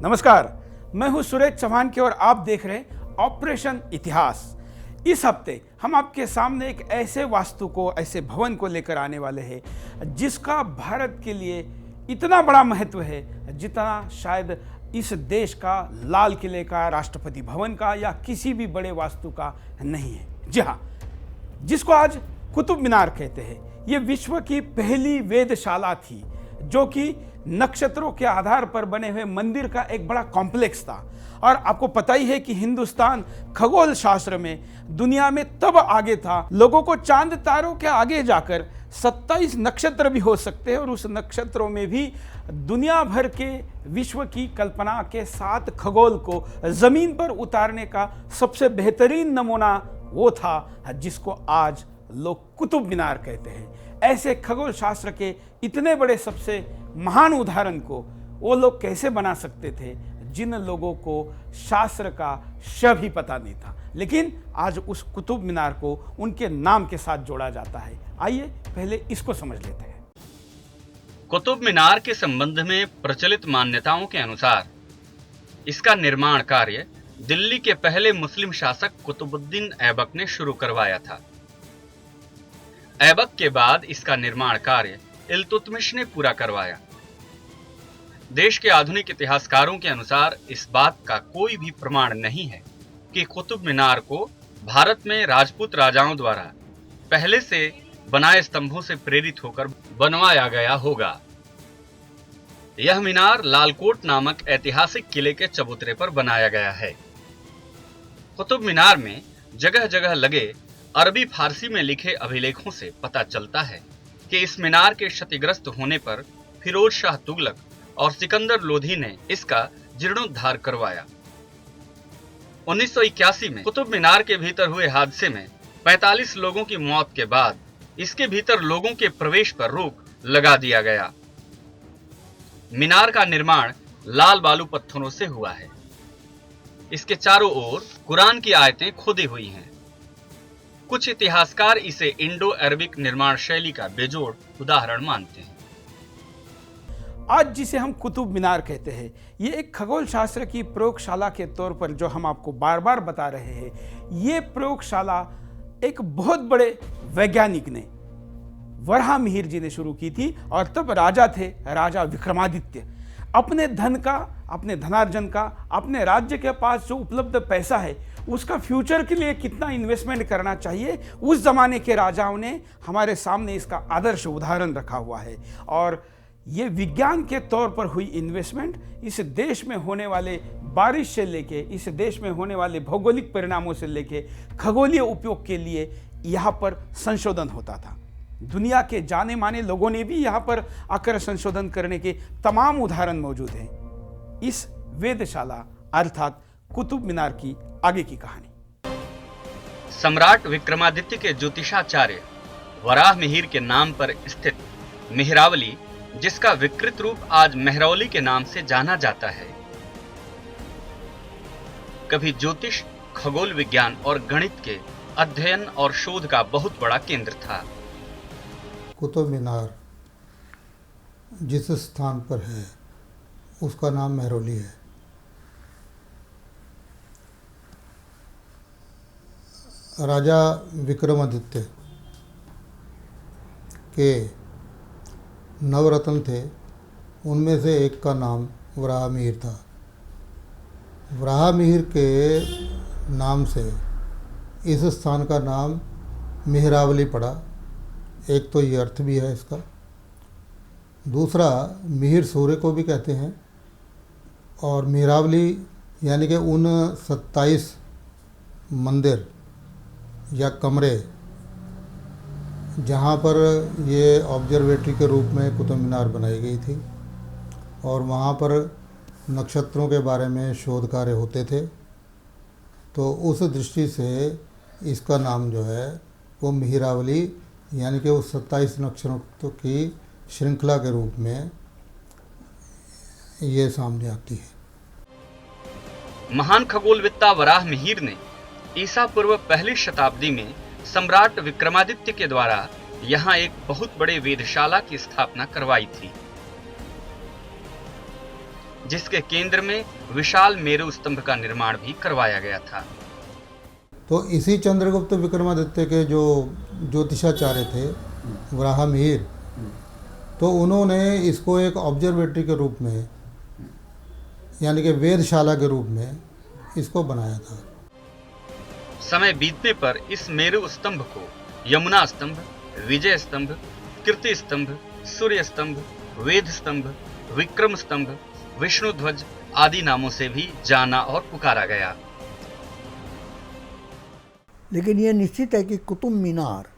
नमस्कार, मैं हूं सुरेश चौहान की और आप देख रहे हैं ऑपरेशन इतिहास। इस हफ्ते हम आपके सामने एक ऐसे वास्तु को, ऐसे भवन को लेकर आने वाले हैं जिसका भारत के लिए इतना बड़ा महत्व है जितना शायद इस देश का लाल किले का, राष्ट्रपति भवन का या किसी भी बड़े वास्तु का नहीं है। जी हाँ, जिसको आज कुतुब मीनार कहते हैं। ये विश्व की पहली वेधशाला थी जो कि नक्षत्रों के आधार पर बने हुए मंदिर का एक बड़ा कॉम्प्लेक्स था। और आपको पता ही है कि हिंदुस्तान खगोल शास्त्र में दुनिया में तब आगे था, लोगों को चांद तारों के आगे जाकर 27 नक्षत्र भी हो सकते हैं और उस नक्षत्रों में भी दुनिया भर के विश्व की कल्पना के 7 खगोल को जमीन पर उतारने का सबसे बेहतरीन नमूना वो था जिसको आज लोग कुतुब मीनार कहते हैं। ऐसे खगोल शास्त्र के इतने बड़े सबसे महान उदाहरण को वो लोग कैसे बना सकते थे जिन लोगों को शास्त्र का श भी पता नहीं था, लेकिन आज उस कुतुब मीनार को उनके नाम के साथ जोड़ा जाता है। आइए पहले इसको समझ लेते हैं। कुतुब मीनार के संबंध में प्रचलित मान्यताओं के अनुसार इसका निर्माण कार्य दिल्ली के पहले मुस्लिम शासक कुतुबुद्दीन ऐबक ने शुरू करवाया था। ऐबक के बाद इसका निर्माण कार्य इल्तुतमिश ने पूरा करवाया। देश के आधुनिक इतिहासकारों के अनुसार इस बात का कोई भी प्रमाण नहीं है कि कुतुब मीनार को भारत में राजपूत राजाओं द्वारा पहले से बनाए स्तंभों से प्रेरित होकर बनवाया गया होगा। यह मीनार लालकोट नामक ऐतिहासिक किले के चबूतरे पर बनाया गया है। कुतुब मीनार में जगह जगह लगे अरबी फारसी में लिखे अभिलेखों से पता चलता है कि इस मीनार के क्षतिग्रस्त होने पर फिरोज शाह तुगलक और सिकंदर लोधी ने इसका जीर्णोद्धार करवाया। 1981 में कुतुब मीनार के भीतर हुए हादसे में 45 लोगों की मौत के बाद इसके भीतर लोगों के प्रवेश पर रोक लगा दिया गया। मीनार का निर्माण लाल बालू पत्थरों से हुआ है। इसके चारों ओर कुरान की आयतें खुदी हुई हैं। कुछ इतिहासकार इसे इंडो अरबिक निर्माण शैली का बेजोड़ उदाहरण मानते हैं। आज जिसे हम कुतुब मीनार कहते हैं, ये एक खगोल शास्त्र की प्रयोगशाला के तौर पर जो हम आपको बार बार बता रहे हैं, ये प्रयोगशाला एक बहुत बड़े वैज्ञानिक ने, वराहमिहिर जी ने शुरू की थी। और तब राजा थे राजा विक्रमादित्य। अपने धन का, अपने धनार्जन का, अपने राज्य के पास जो उपलब्ध पैसा है उसका फ्यूचर के लिए कितना इन्वेस्टमेंट करना चाहिए, उस जमाने के राजाओं ने हमारे सामने इसका आदर्श उदाहरण रखा हुआ है। और ये विज्ञान के तौर पर हुई इन्वेस्टमेंट इस देश में होने वाले बारिश से लेके, इस देश में होने वाले भौगोलिक परिणामों से लेके खगोलीय उपयोग के लिए यहाँ पर संशोधन होता था। दुनिया के जाने माने लोगों ने भी यहाँ पर आकर संशोधन करने के तमाम उदाहरण मौजूद हैं। इस वेधशाला अर्थात कुतुब मीनार की आगे की कहानी। सम्राट विक्रमादित्य के ज्योतिषाचार्य वराहमिहिर के नाम पर स्थित मेहरावली, जिसका विकृत रूप आज मेहरौली के नाम से जाना जाता है, कभी ज्योतिष, खगोल विज्ञान और गणित के अध्ययन और शोध का बहुत बड़ा केंद्र था। कुतुब मीनार जिस स्थान पर है उसका नाम मेहरौली है। राजा विक्रमादित्य के नवरत्न थे, उनमें से एक का नाम वराहमिहिर था। वराहमिहिर के नाम से इस स्थान का नाम मेहरावली पड़ा। एक तो ये अर्थ भी है इसका, दूसरा मिहिर सूर्य को भी कहते हैं। और मेहरावली यानी कि उन 27 मंदिर या कमरे जहाँ पर ये ऑब्जर्वेटरी के रूप में कुतुब मीनार बनाई गई थी और वहाँ पर नक्षत्रों के बारे में शोध कार्य होते थे, तो उस दृष्टि से इसका नाम जो है वो मेहरावली यानी कि उस 27 नक्षत्रों की श्रृंखला के रूप में ये सामने आती है। महान खगोलविद्ता वराहमिहिर ने ईसा पूर्व पहली शताब्दी में सम्राट विक्रमादित्य के द्वारा यहाँ एक बहुत बड़े वेधशाला की स्थापना करवाई थी। जिसके केंद्र में विशाल मेरू स्तंभ का निर्माण भी करवाया गया था। तो इसी चंद्रगुप्त विक्रमादित्य के जो ज्योतिषाचार्य थे वराहमिहिर, तो उन्होंने इसको एक ऑब्जर्वेटरी के रूप में, यानी कि वेधशाला के रूप में इसको बनाया था। समय बीतने पर इस मेरू स्तंभ को यमुना स्तंभ, विजय स्तंभ, कीर्ति स्तंभ, सूर्य स्तंभ, वेद स्तंभ, विक्रम स्तंभ, विष्णु ध्वज आदि नामों से भी जाना और पुकारा गया। लेकिन यह निश्चित है कि कुतुब मीनार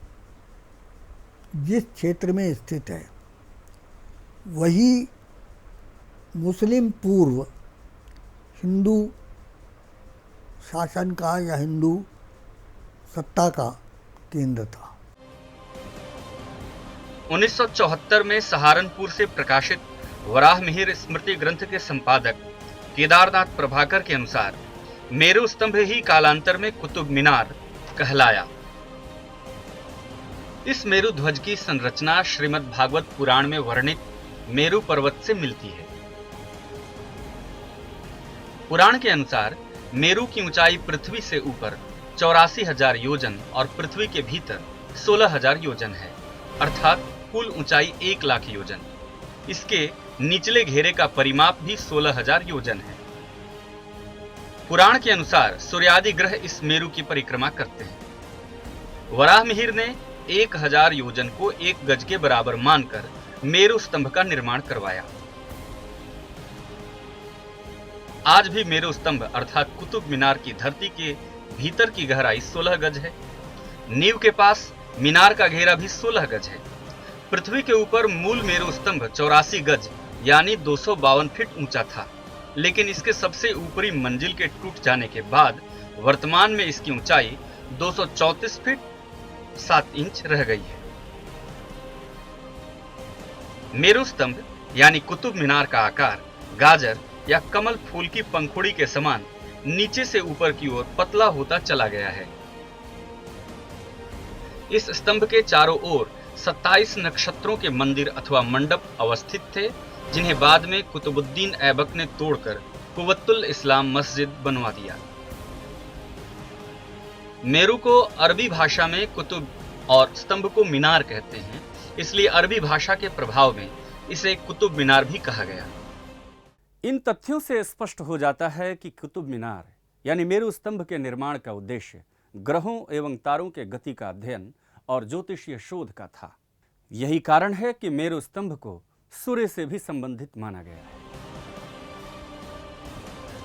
जिस क्षेत्र में स्थित है वही मुस्लिम पूर्व हिंदू शासन का या हिंदू सत्ता का केंद्र था। 1974 में सहारनपुर से प्रकाशित वराहमिहिर स्मृति ग्रंथ के संपादक केदारनाथ प्रभाकर के अनुसार मेरू स्तंभ ही कालांतर में कुतुब मीनार कहलाया। इस मेरू ध्वज की संरचना श्रीमद् भागवत पुराण में वर्णित मेरू पर्वत से मिलती है। पुराण के अनुसार मेरू की ऊंचाई पृथ्वी से ऊपर 84,000 योजन और पृथ्वी के भीतर 16,000 योजन है, अर्थात कुल ऊंचाई 1 लाख योजन। इसके निचले घेरे का परिमाप भी 16,000 योजन है। पुराण के अनुसार सूर्यादि ग्रह इस मेरू की परिक्रमा करते हैं। वराहमिहिर ने 1,000 योजन को 1 गज के बराबर मानकर मेरू स्तंभ का निर्माण करवाया। आज भी मेरू स्तंभ अर्थात कुतुब मीनार की धरती के भीतर की गहराई 16 गज है। नींव के पास मीनार का घेरा भी 16 गज है। पृथ्वी के ऊपर मूल मेरू स्तंभ 84 गज यानी 252 फीट ऊंचा था, लेकिन इसके सबसे ऊपरी मंजिल के टूट जाने के बाद वर्तमान में इसकी ऊंचाई 234 फीट 7 इंच रह गई है। मेरू स्तंभ यानी कुतुब मीनार का आकार गाजर या कमल फूल की पंखुड़ी के समान नीचे से ऊपर की ओर पतला होता चला गया है। इस स्तंभ के चारों ओर 27 नक्षत्रों के मंदिर अथवा मंडप अवस्थित थे, जिन्हें बाद में कुतुबुद्दीन ऐबक ने तोड़कर कुव्वतुल इस्लाम मस्जिद बनवा दिया। मेरू को अरबी भाषा में कुतुब और स्तंभ को मीनार कहते हैं, इसलिए अरबी भाषा के प्रभाव में इसे कुतुब मीनार भी कहा गया। इन तथ्यों से स्पष्ट हो जाता है कि कुतुब मीनार यानी मेरू स्तंभ के निर्माण का उद्देश्य ग्रहों एवं तारों के गति का अध्ययन और ज्योतिषीय शोध का था। यही कारण है कि मेरू स्तंभ को सूर्य से भी संबंधित माना गया है।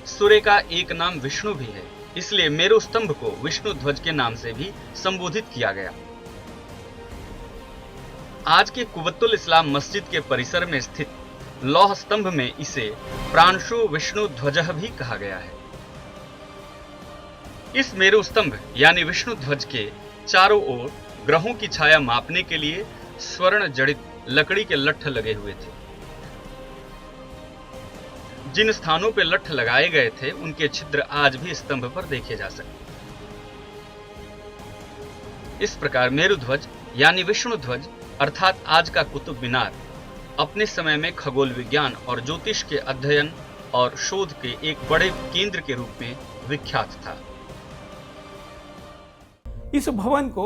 सूर्य का एक नाम विष्णु भी है, इसलिए मेरू स्तंभ को विष्णु ध्वज के नाम से भी संबोधित किया गया। आज के कुव्वतुल इस्लाम मस्जिद के परिसर में स्थित लौह स्तंभ में इसे प्रांशु विष्णु ध्वजः भी कहा गया है। इस मेरू स्तंभ यानी विष्णु ध्वज के चारों ओर ग्रहों की छाया मापने के लिए स्वर्ण जड़ित लकड़ी के लट्ठ लगे हुए थे। जिन स्थानों पर लट्ठ लगाए गए थे उनके छिद्र आज भी स्तंभ पर देखे जा सकते। इस प्रकार मेरू ध्वज यानी विष्णु ध्वज अर्थात आज का कुतुब मीनार अपने समय में खगोल विज्ञान और ज्योतिष के अध्ययन और शोध के एक बड़े केंद्र के रूप में विख्यात था। इस भवन को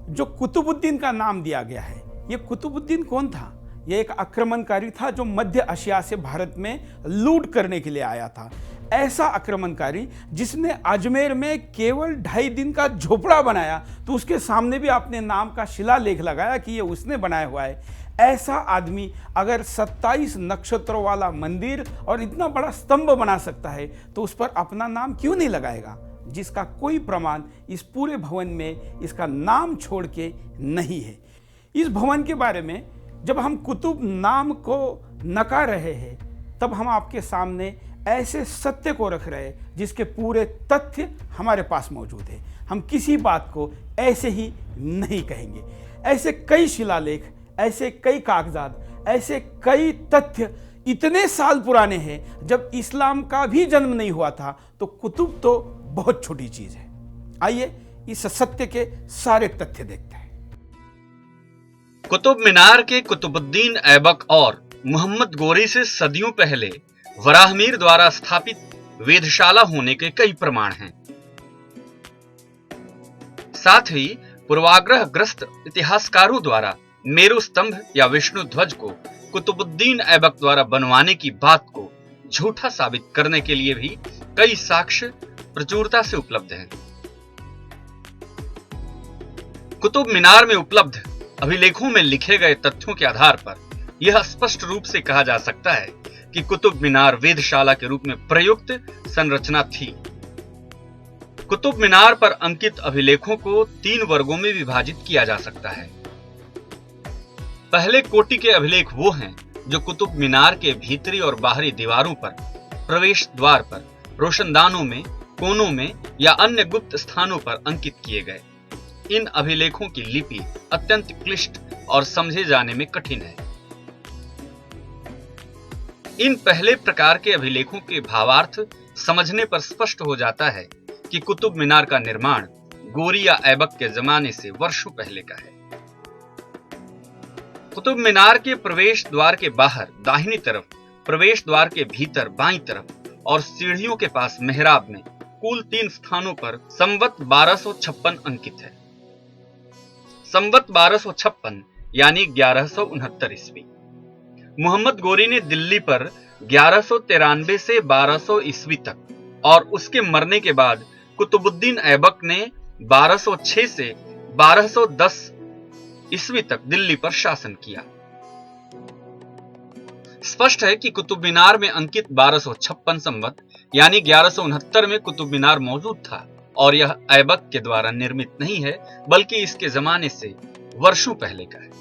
जो कुतुबुद्दीन का नाम दिया गया है, यह कुतुबुद्दीन कौन था? यह एक आक्रमणकारी था जो मध्य एशिया से भारत में लूट करने के लिए आया था। ऐसा आक्रमणकारी जिसने अजमेर में केवल 2.5 दिन का झोपड़ा बनाया, तो उसके सामने भी अपने नाम का शिलालेख लगाया कि ये उसने बनाया हुआ है। ऐसा आदमी अगर 27 नक्षत्रों वाला मंदिर और इतना बड़ा स्तंभ बना सकता है, तो उस पर अपना नाम क्यों नहीं लगाएगा, जिसका कोई प्रमाण इस पूरे भवन में इसका नाम छोड़ के नहीं है। इस भवन के बारे में जब हम कुतुब नाम को नकार रहे हैं, तब हम आपके सामने ऐसे सत्य को रख रहे हैं जिसके पूरे तथ्य हमारे पास मौजूद है। हम किसी बात को ऐसे ही नहीं कहेंगे। ऐसे कई शिलालेख, ऐसे कई कागजात, ऐसे कई तथ्य इतने साल पुराने हैं, जब इस्लाम का भी जन्म नहीं हुआ था, तो कुतुब तो बहुत छोटी चीज है। आइए इस सत्य के सारे तथ्य देखते हैं। कुतुब मीनार के कुतुबुद्दीन ऐबक और मोहम्मद गोरी से सदियों पहले वराहमिहिर द्वारा स्थापित वेधशाला होने के कई प्रमाण हैं। साथ ही पूर्वाग्रह ग्रस्त इतिहासकारों द्वारा मेरू स्तंभ या विष्णु ध्वज को कुतुबुद्दीन ऐबक द्वारा बनवाने की बात को झूठा साबित करने के लिए भी कई साक्ष्य प्रचुरता से उपलब्ध हैं। कुतुब मीनार में उपलब्ध अभिलेखों में लिखे गए तथ्यों के आधार पर यह स्पष्ट रूप से कहा जा सकता है कि कुतुब मीनार वेधशाला के रूप में प्रयुक्त संरचना थी। कुतुब मीनार पर अंकित अभिलेखों को 3 वर्गों में विभाजित किया जा सकता है। पहले कोटि के अभिलेख वो हैं जो कुतुब मीनार के भीतरी और बाहरी दीवारों पर, प्रवेश द्वार पर, रोशनदानों में, कोनों में या अन्य गुप्त स्थानों पर अंकित किए गए। इन अभिलेखों की लिपि अत्यंत क्लिष्ट और समझे जाने में कठिन है। इन पहले प्रकार के अभिलेखों के भावार्थ समझने पर स्पष्ट हो जाता है कि कुतुब मीनार का निर्माण गोरी या ऐबक के जमाने से वर्षों पहले का है। कुतुब मीनार के प्रवेश द्वार के बाहर दाहिनी तरफ, प्रवेश द्वार के भीतर बाईं तरफ और सीढ़ियों के पास मेहराब में कुल 3 स्थानों पर संवत 1256 अंकित है। संवत 1256 यानी 1169 ईस्वी। मोहम्मद गोरी ने दिल्ली पर 1193 से 1200 ईस्वी तक और उसके मरने के बाद कुतुबुद्दीन ऐबक ने 1206 से 1210 ईस्वी तक दिल्ली पर शासन किया। स्पष्ट है कि कुतुब मीनार में अंकित 1256 संवत यानी 1169 में कुतुब मीनार मौजूद था और यह ऐबक के द्वारा निर्मित नहीं है बल्कि इसके जमाने से वर्षों पहले का है।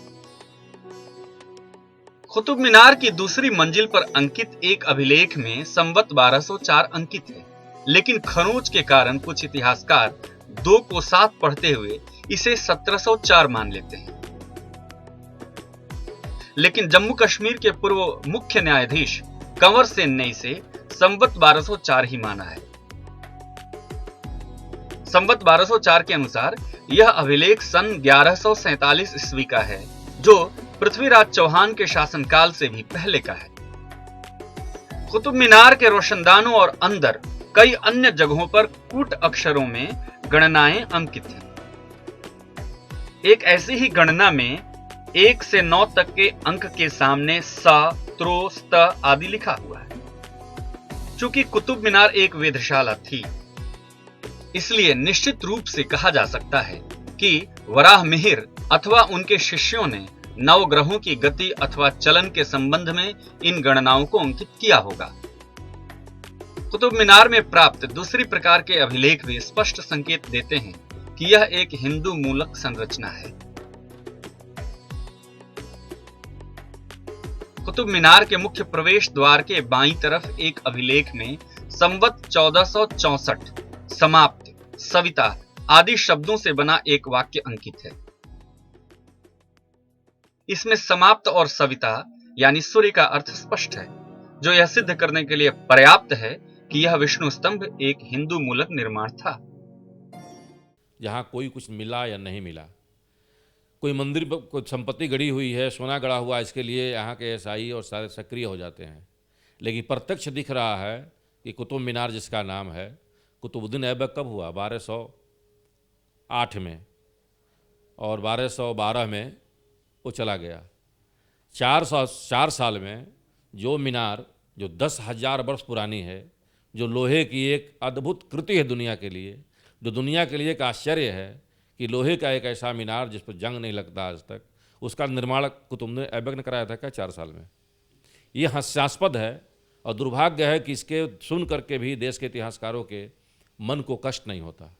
कुतुब मीनार की दूसरी मंजिल पर अंकित एक अभिलेख में संवत 1204 अंकित है, लेकिन खरोंच के कारण कुछ इतिहासकार 2 को 7 पढ़ते हुए इसे 1704 मान लेते हैं। लेकिन जम्मू कश्मीर के पूर्व मुख्य न्यायाधीश कंवर सेन ने इसे संवत 1204 ही माना है। संवत 1204 के अनुसार यह अभिलेख सन 1147 ईस्वी का है, जो पृथ्वीराज चौहान के शासनकाल से भी पहले का है। कुतुब मीनार के रोशनदानों और अंदर कई अन्य जगहों पर कूट अक्षरों में गणनाएं अंकित हैं। एक ऐसी ही गणना में 1 से 9 तक के अंक के सामने सा, त्रो, स्त आदि लिखा हुआ है। चूंकि कुतुब मीनार एक वेधशाला थी, इसलिए निश्चित रूप से कहा जा सकता है कि वराहमिहिर अथवा उनके शिष्यों ने नवग्रहों की गति अथवा चलन के संबंध में इन गणनाओं को अंकित किया होगा। कुतुब मीनार में प्राप्त दूसरी प्रकार के अभिलेख भी स्पष्ट संकेत देते हैं कि यह एक हिंदू मूलक संरचना है। कुतुब मीनार के मुख्य प्रवेश द्वार के बाईं तरफ एक अभिलेख में संवत 1464 समाप्त, सविता आदि शब्दों से बना एक वाक्य अंकित है। इसमें समाप्त और सविता यानी सूर्य का अर्थ स्पष्ट है, जो यह सिद्ध करने के लिए पर्याप्त है कि यह विष्णु स्तंभ एक हिंदू मूलक निर्माण था। जहाँ कोई कुछ मिला या नहीं मिला, कोई मंदिर पर कोई संपत्ति गड़ी हुई है, सोना गड़ा हुआ, इसके लिए यहाँ के एसआई और सारे सक्रिय हो जाते हैं। लेकिन प्रत्यक्ष दिख रहा है कि कुतुब मीनार जिसका नाम है, कुतुबुद्दीन ऐबक कब हुआ? 1208 में, और 1212 में वो चला गया। 4 साल में जो मीनार जो 10,000 वर्ष पुरानी है, जो लोहे की एक अद्भुत कृति है दुनिया के लिए, जो दुनिया के लिए एक आश्चर्य है कि लोहे का एक ऐसा मीनार जिस पर जंग नहीं लगता आज तक, उसका निर्माण कुतुबुद्दीन ऐबक ने कराया था क्या 4 साल में? ये हास्यास्पद है और दुर्भाग्य है कि इसके सुन करके भी देश के इतिहासकारों के मन को कष्ट नहीं होता।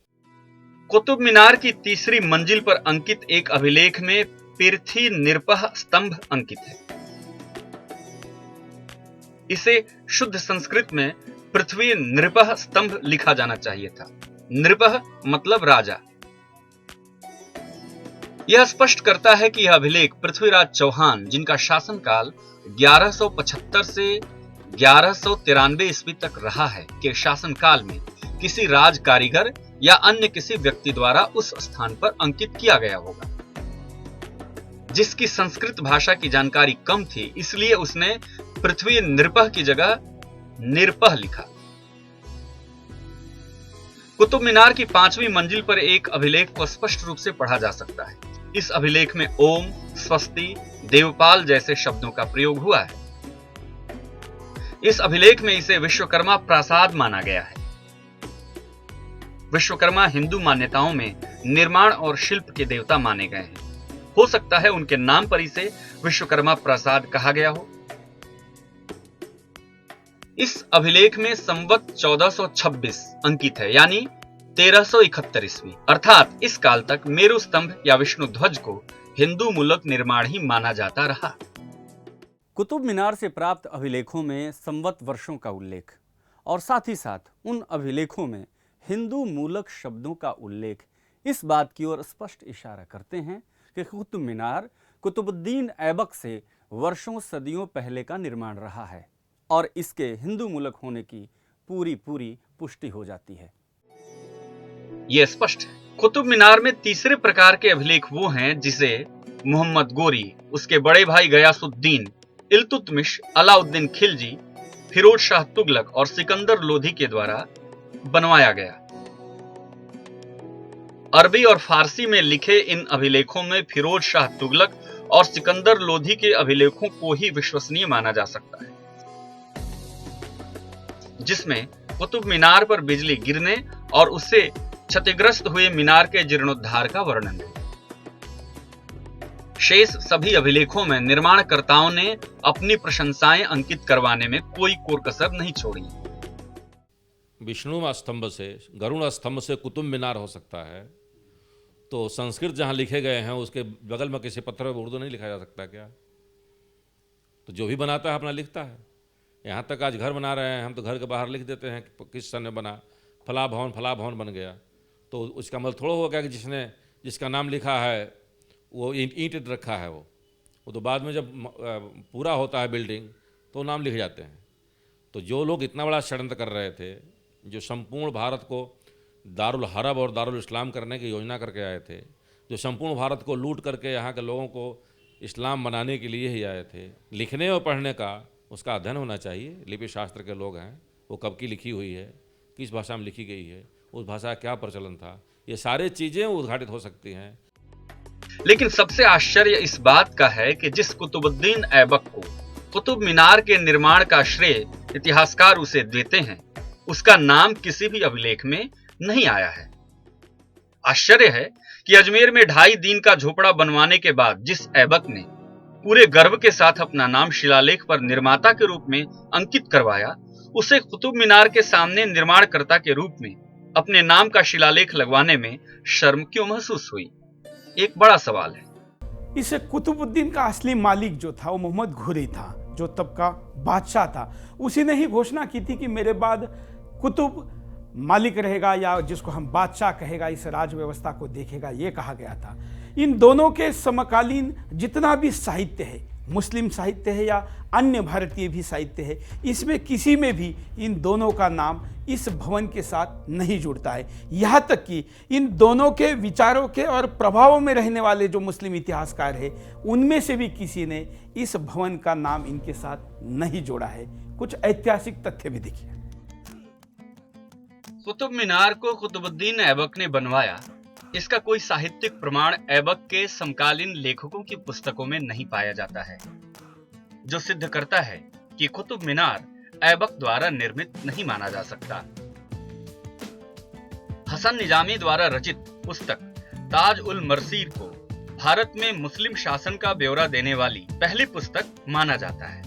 कुतुब मीनार की तीसरी मंजिल पर अंकित एक अभिलेख में पृथ्वी निर्पह स्तंभ अंकित है। इसे शुद्ध संस्कृत में पृथ्वी नृपह स्तंभ लिखा जाना चाहिए था। नृपह मतलब राजा। यह स्पष्ट करता है कि यह अभिलेख पृथ्वीराज चौहान, जिनका शासनकाल 1175 से 1193 ईस्वी तक रहा है, के शासनकाल में किसी राज कारीगर या अन्य किसी व्यक्ति द्वारा उस स्थान पर अंकित किया गया होगा। जिसकी संस्कृत भाषा की जानकारी कम थी, इसलिए उसने पृथ्वी नृपह की जगह निरपह लिखा। कुतुब मीनार की 5वीं मंजिल पर एक अभिलेख को स्पष्ट रूप से पढ़ा जा सकता है। इस अभिलेख में ओम, स्वस्ति, देवपाल जैसे शब्दों का प्रयोग हुआ है। इस अभिलेख में इसे विश्वकर्मा प्रासाद माना गया है। विश्वकर्मा हिंदू मान्यताओं में निर्माण और शिल्प के देवता माने गए हैं। हो सकता है उनके नाम पर इसे विश्वकर्मा प्रासाद कहा गया हो। इस अभिलेख में संवत 1426 अंकित है, यानी 1371 ईस्वी, अर्थात इस काल तक मेरु स्तंभ या विष्णु ध्वज को हिंदू मूलक निर्माण ही माना जाता रहा। कुतुब मीनार से प्राप्त अभिलेखों में संवत वर्षों का उल्लेख और साथ ही साथ उन अभिलेखों में हिंदू मूलक शब्दों का उल्लेख इस बात की ओर स्पष्ट इशारा करते हैं कि कुतुब मीनार कुतुबुद्दीन ऐबक से वर्षों सदियों पहले का निर्माण रहा है और इसके हिंदू मूलक होने की पूरी पुष्टि हो जाती है। यह स्पष्ट है। कुतुब मीनार में तीसरे प्रकार के अभिलेख वो हैं जिसे मोहम्मद गोरी, उसके बड़े भाई गयासुद्दीन, इल्तुतमिश, अलाउद्दीन खिलजी, फिरोज शाह तुगलक और सिकंदर लोधी के द्वारा बनवाया गया। अरबी और फारसी में लिखे इन अभिलेखों में फिरोज शाह तुगलक और सिकंदर लोधी के अभिलेखों को ही विश्वसनीय माना जा सकता है, जिसमें कुतुब मीनार पर बिजली गिरने और उससे क्षतिग्रस्त हुए मीनार के जीर्णोद्धार का वर्णन है। शेष सभी अभिलेखों में निर्माणकर्ताओं ने अपनी प्रशंसाएं अंकित करवाने में कोई कोर-कसर नहीं छोड़ी। विष्णु स्तंभ से, गरुड़ स्तंभ से कुतुब मीनार हो सकता है, तो संस्कृत जहाँ लिखे गए हैं उसके बगल में किसी पत्थर पर उर्दू नहीं लिखा जा सकता क्या? तो जो भी बनाता है अपना लिखता है। यहाँ तक आज घर बना रहे हैं हम, तो घर के बाहर लिख देते हैं कि किस सन में बना, फला भवन बन गया। तो उसका मतलब थोड़ा हो गया कि जिसका नाम लिखा है वो ईंट रखा है, वो तो बाद में जब पूरा होता है बिल्डिंग तो नाम लिख जाते हैं। तो जो लोग इतना बड़ा षड्यंत्र कर रहे थे, जो संपूर्ण भारत को दारुल हरब और दारुल इस्लाम करने की योजना करके आए थे, जो संपूर्ण भारत को लूट करके यहाँ के लोगों को इस्लाम बनाने के लिए ही आए थे, लिखने और पढ़ने का उसका अध्ययन होना चाहिए। लिपि शास्त्र के लोग हैं, वो कब की लिखी हुई है, किस भाषा में लिखी गई है, उस भाषा का क्या प्रचलन था, ये सारी चीज़ें उद्घाटित हो सकती हैं। लेकिन सबसे आश्चर्य इस बात का है कि जिस कुतुबुद्दीन ऐबक को कुतुब मीनार के निर्माण का श्रेय इतिहासकार उसे देते हैं, उसका नाम किसी भी अभिलेख में नहीं आया है। आश्चर्य है कि अजमेर में 2.5 दिन का झोपड़ा बनवाने के बाद जिस ऐबक ने पूरे गर्व के साथ अपना नाम शिलालेख पर निर्माता के रूप में अंकित करवाया, उसे कुतुब मीनार के सामने निर्माणकर्ता के रूप में अपने नाम का शिलालेख लगवाने में शर्म क्यों महसूस हुई? एक बड़ा सवाल है। इस कुतुबुद्दीन का असली मालिक जो था वो मोहम्मद घोरी था, जो तब का बादशाह था। उसी ने ही घोषणा की थी कि मेरे बाद कुतुब मालिक रहेगा, या जिसको हम बादशाह कहेगा, इस राज व्यवस्था को देखेगा, ये कहा गया था। इन दोनों के समकालीन जितना भी साहित्य है, मुस्लिम साहित्य है या अन्य भारतीय भी साहित्य है, इसमें किसी में भी इन दोनों का नाम इस भवन के साथ नहीं जुड़ता है। यहाँ तक कि इन दोनों के विचारों के और प्रभावों में रहने वाले जो मुस्लिम इतिहासकार हैं, उनमें से भी किसी ने इस भवन का नाम इनके साथ नहीं जोड़ा है। कुछ ऐतिहासिक तथ्य भी देखिए। कुतुब मीनार को कुतुबुद्दीन ऐबक ने बनवाया, इसका कोई साहित्यिक प्रमाण ऐबक के समकालीन लेखकों की पुस्तकों में नहीं पाया जाता है, जो सिद्ध करता है कि कुतुब मीनार ऐबक द्वारा निर्मित नहीं माना जा सकता। हसन निजामी द्वारा रचित पुस्तक ताज उल मरसीर को भारत में मुस्लिम शासन का ब्यौरा देने वाली पहली पुस्तक माना जाता है।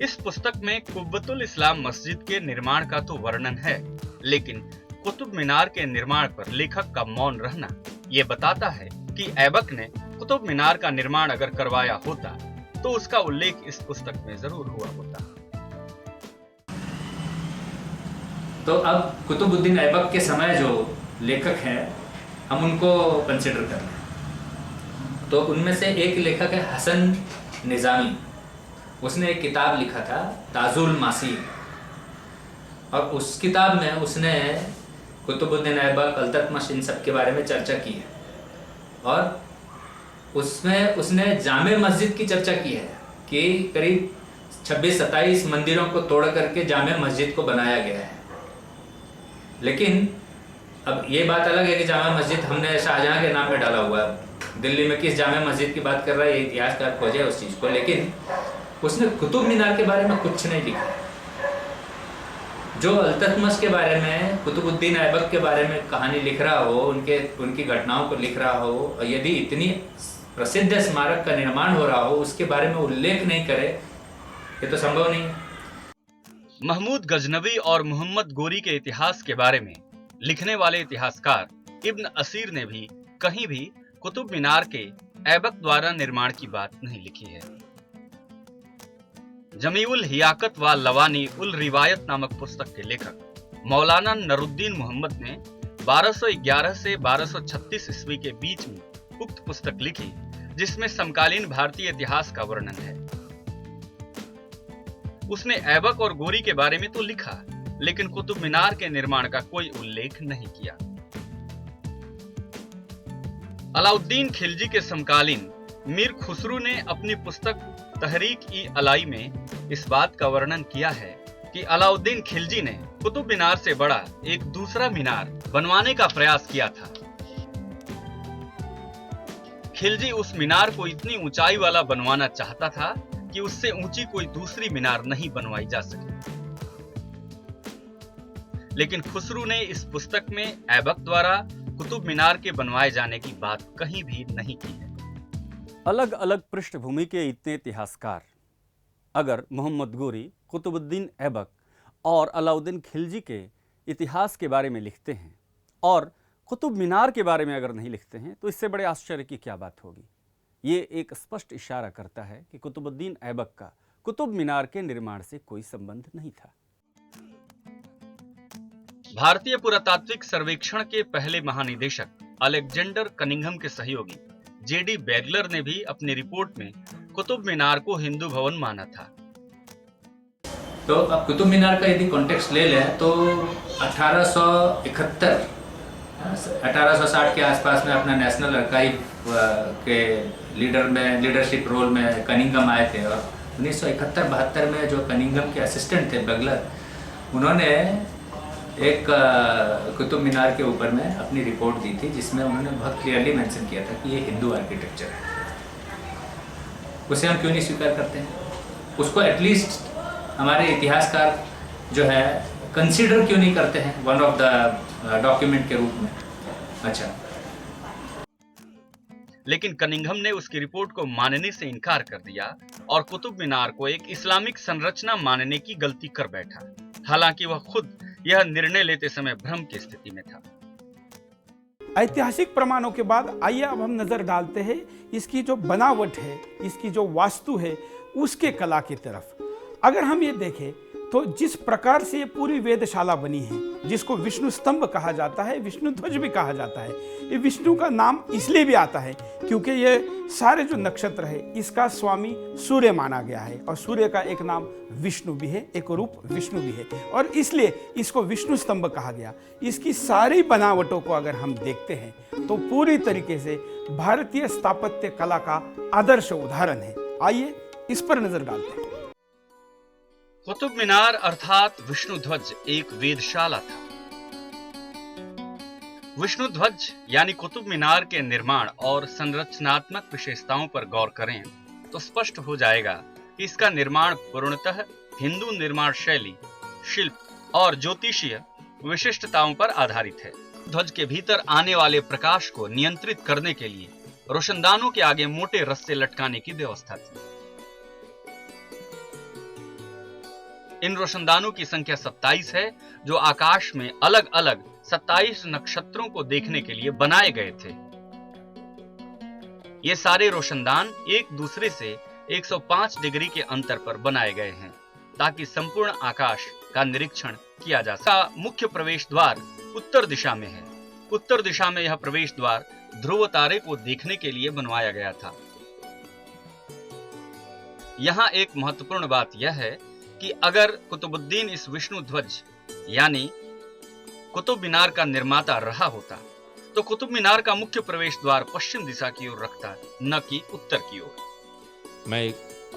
इस पुस्तक में कुव्वतुल इस्लाम मस्जिद के निर्माण का तो वर्णन है, लेकिन कुतुब मीनार के निर्माण पर लेखक का मौन रहना यह बताता है कि ऐबक ने कुतुब मीनार का निर्माण अगर करवाया होता तो उसका उल्लेख इस पुस्तक में जरूर हुआ होता। तो अब कुतुबुद्दीन ऐबक के समय जो लेखक हैं हम उनको कंसिडर कर रहे हैं। तो उनमें से एक लेखक है हसन निजामी। उसने एक किताब लिखा था ताजुल मासीर, और उस किताब में उसने कुतुबुद्दीन ऐबक, इल्तुतमिश, इन सब के बारे में चर्चा की है। और उसमें उसने जामे मस्जिद की चर्चा की है कि करीब 26-27 मंदिरों को तोड़ करके जामे मस्जिद को बनाया गया है। लेकिन अब ये बात अलग है कि जामा मस्जिद हमने शाहजहां के नाम पे डाला हुआ है। दिल्ली में किस जामे मस्जिद की बात कर रहा है, ये इतिहासकार खोजे उस चीज़ को, लेकिन उसने कुतुब मीनार के बारे में कुछ नहीं लिखा। जो अल्ततमश के बारे में, कुतुबुद्दीन ऐबक के बारे में कहानी लिख रहा हो, उनकी घटनाओं को लिख रहा हो, और यदि इतनी प्रसिद्ध स्मारक का निर्माण हो रहा हो, उसके बारे में उल्लेख नहीं करे, ये तो संभव नहीं है। महमूद गजनवी और मोहम्मद गोरी के इतिहास के बारे में लिखने वाले इतिहासकार इब्न असीर ने भी कहीं भी कुतुब मीनार के ऐबक द्वारा निर्माण की बात नहीं लिखी है। जमीउल हियाकत व लवानी उल रिवायत नामक पुस्तक के लेखक मौलाना नरुद्दीन मोहम्मद ने 1211 से 1236 ईस्वी के बीच में उक्त पुस्तक लिखी, जिसमें समकालीन भारतीय इतिहास का वर्णन है। उसने ऐबक और गोरी के बारे में तो लिखा, लेकिन कुतुब मीनार के निर्माण का कोई उल्लेख नहीं किया। अलाउद्दीन खिलजी के समकालीन मीर खुसरू ने अपनी पुस्तक तहरीक-ई-अलाई में इस बात का वर्णन किया है कि अलाउद्दीन खिलजी ने कुतुब मीनार से बड़ा एक दूसरा मीनार बनवाने का प्रयास किया था। खिलजी उस मीनार को इतनी ऊंचाई वाला बनवाना चाहता था कि उससे ऊंची कोई दूसरी मीनार नहीं बनवाई जा सके। लेकिन खुसरू ने इस पुस्तक में ऐबक द्वारा कुतुब मीनार के बनवाए जाने की बात कहीं भी नहीं की है। अलग अलग पृष्ठभूमि के इतने इतिहासकार अगर मोहम्मद गोरी, कुतुबुद्दीन ऐबक और अलाउद्दीन खिलजी के इतिहास के बारे में लिखते हैं और कुतुब मीनार के बारे में अगर नहीं लिखते हैं, तो इससे बड़े आश्चर्य की क्या बात होगी। ये एक स्पष्ट इशारा करता है कि कुतुबुद्दीन ऐबक का कुतुब मीनार के निर्माण से कोई संबंध नहीं था। भारतीय पुरातात्विक सर्वेक्षण के पहले महानिदेशक अलेक्जेंडर कनिंघम के सहयोगी जेडी बैगलर ने भी अपनी रिपोर्ट में कुतुब मीनार को हिंदू भवन माना था। तो अब कुतुब मीनार का यदि कॉन्टेक्स्ट ले लें तो 1860 के आसपास में अपना नेशनल आर्काइव के लीडरशिप रोल में कनिंघम आए थे, और 1971-72 में जो कनिंघम के असिस्टेंट थे बैगलर, उन्होंने एक कुतुब मीनार के ऊपर में अपनी रिपोर्ट दी थी, जिसमें उन्होंने बहुत क्लियरली मेंशन किया था कि ये हिंदू आर्किटेक्चर है। उसे हम क्यों नहीं स्वीकार करते हैं? उसको एटलीस्ट हमारे इतिहासकार जो है कंसीडर क्यों नहीं करते हैं वन ऑफ द डॉक्यूमेंट के रूप में? अच्छा, लेकिन कनिंघम ने उसकी रिपोर्ट को मानने से इनकार कर दिया और कुतुब मीनार को एक इस्लामिक संरचना मानने की गलती कर बैठा, हालांकि वह खुद यह निर्णय लेते समय भ्रम की स्थिति में था। ऐतिहासिक प्रमाणों के बाद आइए अब हम नजर डालते हैं इसकी जो बनावट है, इसकी जो वास्तु है, उसके कला की तरफ। अगर हम ये देखें तो जिस प्रकार से ये पूरी वेदशाला बनी है, जिसको विष्णु स्तंभ कहा जाता है, विष्णु ध्वज भी कहा जाता है, ये विष्णु का नाम इसलिए भी आता है क्योंकि ये सारे जो नक्षत्र है इसका स्वामी सूर्य माना गया है, और सूर्य का एक नाम विष्णु भी है, एक रूप विष्णु भी है, और इसलिए इसको विष्णु स्तंभ कहा गया। इसकी सारी बनावटों को अगर हम देखते हैं तो पूरी तरीके से भारतीय स्थापत्य कला का आदर्श उदाहरण है। आइए इस पर नजर डालते हैं। कुतुब मीनार अर्थात विष्णु ध्वज एक वेदशाला था। विष्णु ध्वज यानी कुतुब मीनार के निर्माण और संरचनात्मक विशेषताओं पर गौर करें तो स्पष्ट हो जाएगा कि इसका निर्माण पूर्णतः हिंदू निर्माण शैली, शिल्प और ज्योतिषीय विशिष्टताओं पर आधारित है। ध्वज के भीतर आने वाले प्रकाश को नियंत्रित करने के लिए रोशनदानों के आगे मोटे रस्से लटकाने की व्यवस्था थी। इन रोशनदानों की संख्या 27 है, जो आकाश में अलग अलग 27 नक्षत्रों को देखने के लिए बनाए गए थे। ये सारे रोशनदान एक दूसरे से 105 डिग्री के अंतर पर बनाए गए हैं ताकि संपूर्ण आकाश का निरीक्षण किया जा सके। मुख्य प्रवेश द्वार उत्तर दिशा में है। उत्तर दिशा में यह प्रवेश द्वार ध्रुव तारे को देखने के लिए बनवाया गया था। यहाँ एक महत्वपूर्ण बात यह है कि अगर कुतुबुद्दीन इस विष्णु ध्वज यानी कुतुब मीनार का निर्माता रहा होता तो कुतुब मीनार का मुख्य प्रवेश द्वार पश्चिम दिशा की ओर रखता, न कि उत्तर की ओर। मैं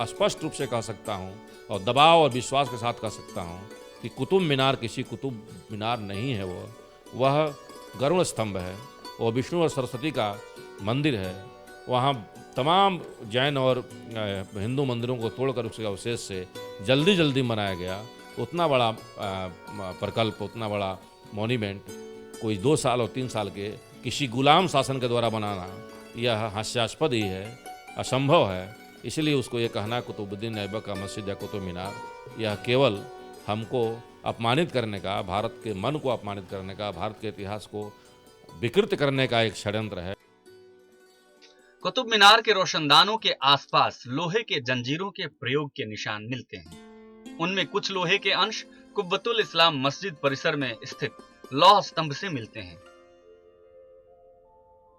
स्पष्ट रूप से कह सकता हूँ और दबाव और विश्वास के साथ कह सकता हूँ कि कुतुब मीनार किसी कुतुब मीनार नहीं है। वह गरुड़ स्तंभ है, वो विष्णु और सरस्वती का मंदिर है। वहाँ तमाम जैन और हिंदू मंदिरों को तोड़कर उसके अवशेष से जल्दी जल्दी बनाया गया। उतना बड़ा प्रकल्प, उतना बड़ा मॉन्यूमेंट कोई 2 साल और 3 साल के किसी गुलाम शासन के द्वारा बनाना यह हास्यास्पद ही है, असंभव है। इसलिए उसको ये कहना कुतुबुद्दीन ऐबक का मस्जिद या कुतुब मीनार, यह केवल हमको अपमानित करने का, भारत के मन को अपमानित करने का, भारत के इतिहास को विकृत करने का एक षड्यंत्र है। कुतुब मीनार के रोशनदानों के आसपास लोहे के जंजीरों के प्रयोग के निशान मिलते हैं। उनमें कुछ लोहे के अंश कुब्बतुल इस्लाम मस्जिद परिसर में स्थित लौह स्तंभ से मिलते हैं,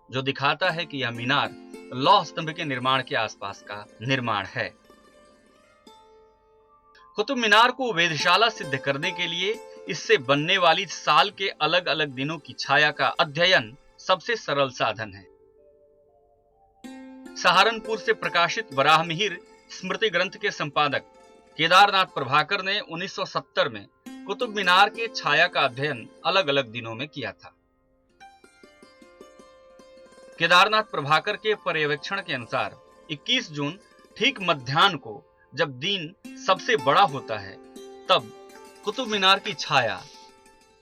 जो दिखाता है कि यह मीनार लौह स्तंभ के निर्माण के आसपास का निर्माण है। कुतुब मीनार को वेधशाला सिद्ध करने के लिए इससे बनने वाली साल के अलग अलग दिनों की छाया का अध्ययन सबसे सरल साधन है। सहारनपुर से प्रकाशित वराहमिहिर स्मृति ग्रंथ के संपादक केदारनाथ प्रभाकर ने 1970 में कुतुब मीनार के छाया का अध्ययन अलग अलग दिनों में किया था। केदारनाथ प्रभाकर के पर्यवेक्षण के अनुसार 21 जून ठीक मध्याह्न को जब दिन सबसे बड़ा होता है, तब कुतुब मीनार की छाया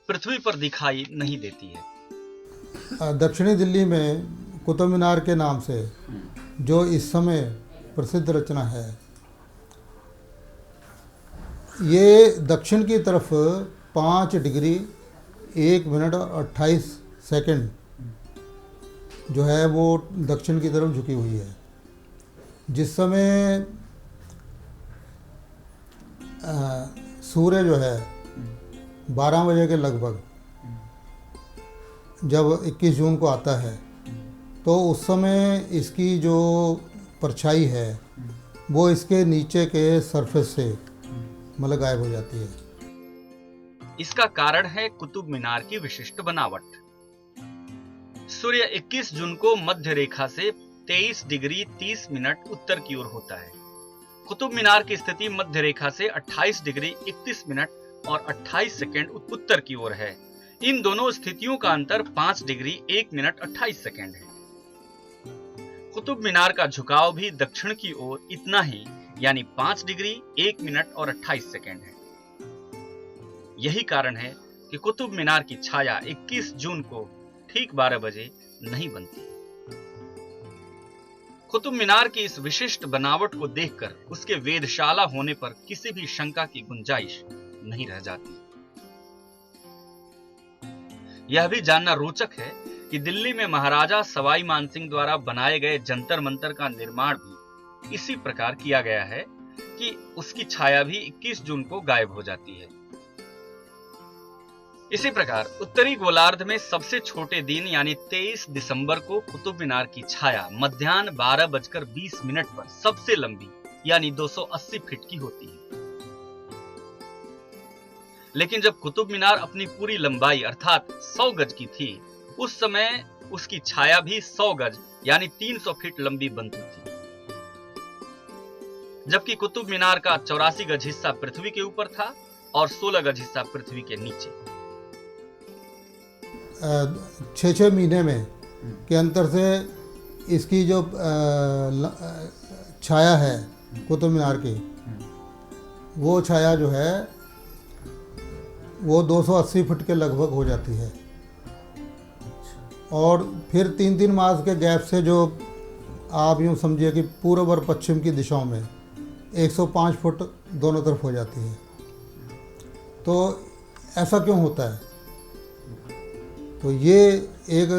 पृथ्वी पर दिखाई नहीं देती है। दक्षिणी दिल्ली में कुतुब मीनार के नाम से जो इस समय प्रसिद्ध रचना है, ये दक्षिण की तरफ 5 डिग्री 1 मिनट और 28 सेकंड जो है वो दक्षिण की तरफ झुकी हुई है। जिस समय सूर्य जो है 12 बजे के लगभग जब 21 जून को आता है, तो उस समय इसकी जो परछाई है वो इसके नीचे के सरफेस से मतलब गायब हो जाती है। इसका कारण है कुतुब मीनार की विशिष्ट बनावट। सूर्य 21 जून को मध्य रेखा से 23 डिग्री 30 मिनट उत्तर की ओर होता है। कुतुब मीनार की स्थिति मध्य रेखा से 28 डिग्री 31 मिनट और 28 सेकंड उत्तर की ओर है। इन दोनों स्थितियों का अंतर 5 डिग्री 1 मिनट 28 सेकंड है। कुतुब मीनार का झुकाव भी दक्षिण की ओर इतना ही, यानी 5 डिग्री 1 मिनट और 28 सेकंड है। यही कारण है कि कुतुब मीनार की छाया 21 जून को ठीक 12 बजे नहीं बनती। कुतुब मीनार की इस विशिष्ट बनावट को देखकर उसके वेधशाला होने पर किसी भी शंका की गुंजाइश नहीं रह जाती। यह भी जानना रोचक है कि दिल्ली में महाराजा सवाई मानसिंह द्वारा बनाए गए जंतर मंतर का निर्माण भी इसी प्रकार किया गया है कि उसकी छाया भी 21 जून को गायब हो जाती है। इसी प्रकार उत्तरी गोलार्ध में सबसे छोटे दिन यानी 23 दिसंबर को कुतुब मीनार की छाया मध्याह्न 12:20 पर सबसे लंबी यानी 280 फीट की होती है। लेकिन जब कुतुब मीनार अपनी पूरी लंबाई अर्थात 100 गज की थी, उस समय उसकी छाया भी 100 गज यानी 300 फीट लंबी बनती थी। जबकि कुतुब मीनार का 84 गज हिस्सा पृथ्वी के ऊपर था और 16 गज हिस्सा पृथ्वी के नीचे। 6-6 महीने में के अंतर से इसकी जो छाया है कुतुब मीनार की, वो छाया जो है वो 280 फुट के लगभग हो जाती है। और फिर 3-3 मास के गैप से जो आप यूँ समझिए कि पूर्व और पश्चिम की दिशाओं में 105 फुट दोनों तरफ हो जाती है। तो ऐसा क्यों होता है? तो ये एक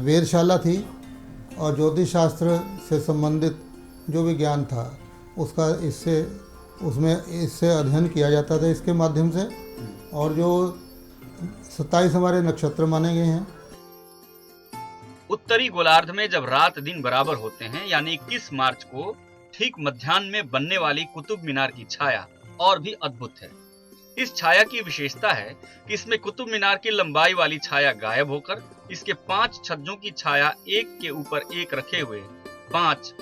वेधशाला थी और ज्योतिष शास्त्र से संबंधित जो भी ज्ञान था उसका इससे अध्ययन किया जाता था इसके माध्यम से। और जो 27 हमारे नक्षत्र माने गए हैं। उत्तरी गोलार्ध में जब रात दिन बराबर होते हैं यानी 21 मार्च को ठीक मध्याह्न में बनने वाली कुतुब मीनार की छाया और भी अद्भुत है। इस छाया की विशेषता है कि इसमें कुतुब मीनार की लंबाई वाली छाया गायब होकर इसके 5 छज्जों की छाया एक के ऊपर एक रखे हुए 5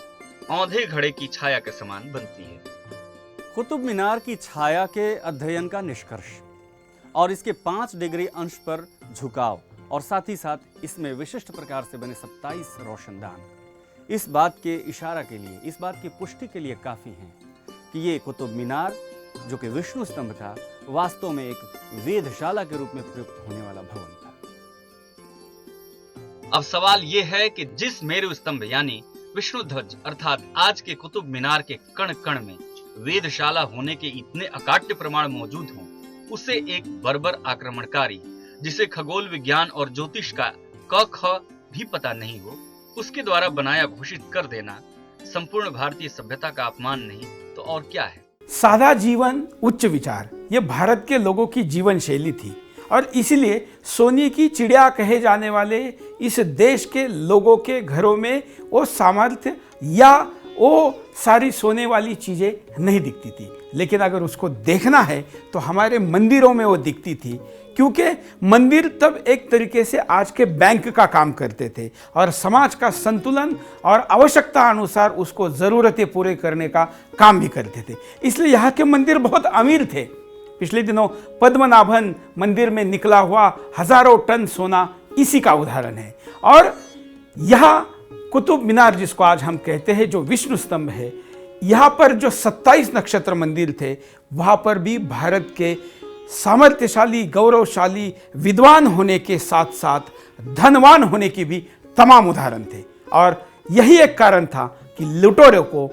औंधे घड़े की छाया के समान बनती है। कुतुब मीनार की छाया के अध्ययन का निष्कर्ष और इसके 5 डिग्री अंश पर झुकाव और साथ ही साथ इसमें विशिष्ट प्रकार से बने 27 रोशनदान इस बात के इशारा के लिए, इस बात की पुष्टि के लिए काफी हैं कि ये कुतुब मीनार जो कि विष्णु स्तंभ था, वास्तव में एक वेधशाला के रूप में प्रयुक्त होने वाला भवन था। अब सवाल यह है कि जिस मेरु स्तंभ यानी विष्णु ध्वज अर्थात आज के कुतुब मीनार के कण कण में वेधशाला होने के इतने अकाट्य प्रमाण मौजूद हों, उसे एक बर्बर आक्रमणकारी जिसे खगोल विज्ञान और ज्योतिष का क ख भी पता नहीं हो, उसके द्वारा बनाया घोषित कर देना संपूर्ण भारतीय सभ्यता का अपमान नहीं तो और क्या है। सादा जीवन उच्च विचार, ये भारत के लोगों की जीवन शैली थी और इसलिए सोने की चिड़िया कहे जाने वाले इस देश के लोगों के घरों में वो सामर्थ्य या वो सारी सोने वाली चीजें नहीं दिखती थी। लेकिन अगर उसको देखना है तो हमारे मंदिरों में वो दिखती थी, क्योंकि मंदिर तब एक तरीके से आज के बैंक का काम करते थे और समाज का संतुलन और आवश्यकता अनुसार उसको ज़रूरतें पूरे करने का काम भी करते थे। इसलिए यहाँ के मंदिर बहुत अमीर थे। पिछले दिनों पद्मनाभन मंदिर में निकला हुआ हजारों टन सोना इसी का उदाहरण है। और यह कुतुब मीनार जिसको आज हम कहते हैं, जो विष्णु स्तंभ है, यहाँ पर जो 27 नक्षत्र मंदिर थे, वहाँ पर भी भारत के सामर्थ्यशाली, गौरवशाली, विद्वान होने के साथ साथ धनवान होने की भी तमाम उदाहरण थे। और यही एक कारण था कि लुटेरों को